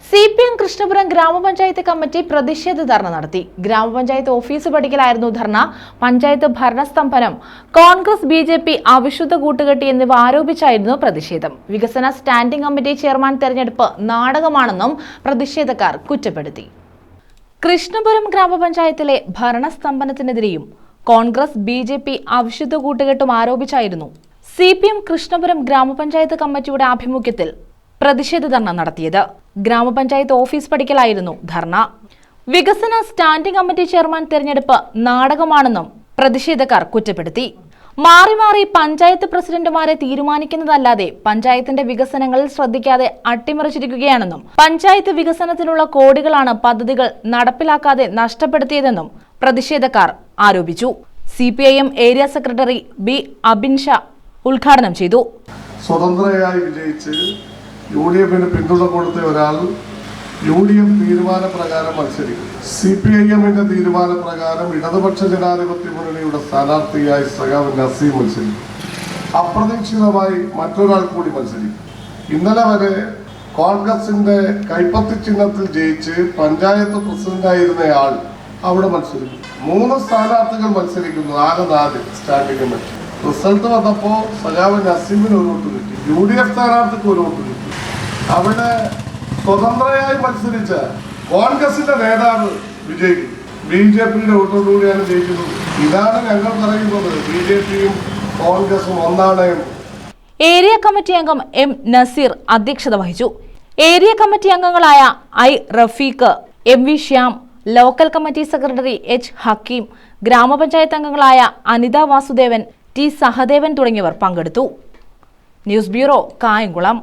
CPM Krishnapuram ഗ്രാമപഞ്ചായത്ത് committee പ്രതിഷേധ ധർണ നടത്തി. ഗ്രാമപഞ്ചായത്ത് ഓഫീസ് പടിക്കലായിരുന്നു ധർണ. പഞ്ചായത്ത് ഭരണസ്തംഭനം, കോൺഗ്രസ് BJP അവിശുദ്ധ കൂട്ടുകെട്ടി എന്നിവ ആരോപിച്ചായിരുന്നു പ്രതിഷേധം. വികസന സ്റ്റാൻഡിംഗ് കമ്മിറ്റി ചെയർമാൻ തെരഞ്ഞെടുപ്പ് നാടകമാണെന്നും പ്രതിഷേധക്കാർ കുറ്റപ്പെടുത്തി. കൃഷ്ണപുരം ഗ്രാമപഞ്ചായത്തിലെ ഭരണസ്തംഭനത്തിനെതിരെയും കോൺഗ്രസ് BJP അവിശുദ്ധ കൂട്ടുകെട്ടും ആരോപിച്ചായിരുന്നു CPM കൃഷ്ണപുരം ഗ്രാമപഞ്ചായത്ത് കമ്മിറ്റിയുടെ ആഭിമുഖ്യത്തിൽ പ്രതിഷേധ ധർണ നടത്തിയത്. ഗ്രാമപഞ്ചായത്ത് ഓഫീസ് പടിക്കലായിരുന്നു ധർണ. വികസന സ്റ്റാൻഡിംഗ് കമ്മിറ്റി ചെയർമാൻ തെരഞ്ഞെടുപ്പ് നാടകമാണെന്നും പ്രതിഷേധക്കാർ കുറ്റപ്പെടുത്തി. മാറി മാറി പഞ്ചായത്ത് പ്രസിഡന്റുമാരെ തീരുമാനിക്കുന്നതല്ലാതെ പഞ്ചായത്തിന്റെ വികസനങ്ങളിൽ ശ്രദ്ധിക്കാതെ അട്ടിമറിച്ചിരിക്കുകയാണെന്നും പഞ്ചായത്ത് വികസനത്തിനുള്ള കോടികളാണ് പദ്ധതികൾ നടപ്പിലാക്കാതെ നഷ്ടപ്പെടുത്തിയതെന്നും പ്രതിഷേധക്കാർ ആരോപിച്ചു. CPIM area secretary B. Abinsha ഉദ്ഘാടനം ചെയ്തു. സ്വതന്ത്രയായി വിജയിച്ച് UDFിന് പിന്തുണ കൊടുത്ത ഒരാൾ UDF തീരുമാനപ്രകാരം മത്സരിക്കും. CPIMന്റെ തീരുമാനപ്രകാരം ഇടതുപക്ഷ ജനാധിപത്യ മുന്നണിയുടെ സ്ഥാനാർത്ഥിയായി സഖാവ് നസീം മത്സരിക്കും. അപ്രതീക്ഷിതമായി മറ്റൊരാൾ കൂടി മത്സരിക്കും. ഇന്നലെ വരെ കോൺഗ്രസിന്റെ കൈപ്പത്തി ചിഹ്നത്തിൽ ജയിച്ച് പഞ്ചായത്ത് പ്രസിഡന്റായിരുന്നയാൾ അവിടെ മത്സരിക്കും. 3 സ്ഥാനാർത്ഥികൾ മത്സരിക്കുന്നു. 4 സ്റ്റാൻഡിംഗ് കമ്മിറ്റി. റിസൾട്ട് വന്നപ്പോൾ സഖാവ് നസീമിന് ഒരു വോട്ട് കിട്ടി, UDF സ്ഥാനാർത്ഥിക്ക് ഒരു വോട്ട് കിട്ടി. അവിടെ സ്വതന്ത്രയായി മത്സരിച്ച കോൺഗ്രസിന്റെ നേതാവ് വിജയിക്കും. BJPയുടെ വോട്ടോടുകൂടിയാണ് ജയിക്കുന്നത്. ഇതാണ് ഞങ്ങൾ പറയുന്നത്. BJPയും കോൺഗ്രസും ഒന്നാണ്. ഏരിയ കമ്മിറ്റി അംഗം M. നസീർ അധ്യക്ഷത വഹിച്ചു. ഏരിയ കമ്മിറ്റി അംഗങ്ങളായ I. Rafeeq, MV Shyam, local committee secretary H. Hakeem, grama panchayat അംഗങ്ങളായ അനിത വാസുദേവൻ, T. സഹദേവൻ തുടങ്ങിയവർ പങ്കെടുത്തു. News bureau, Kayamkulam.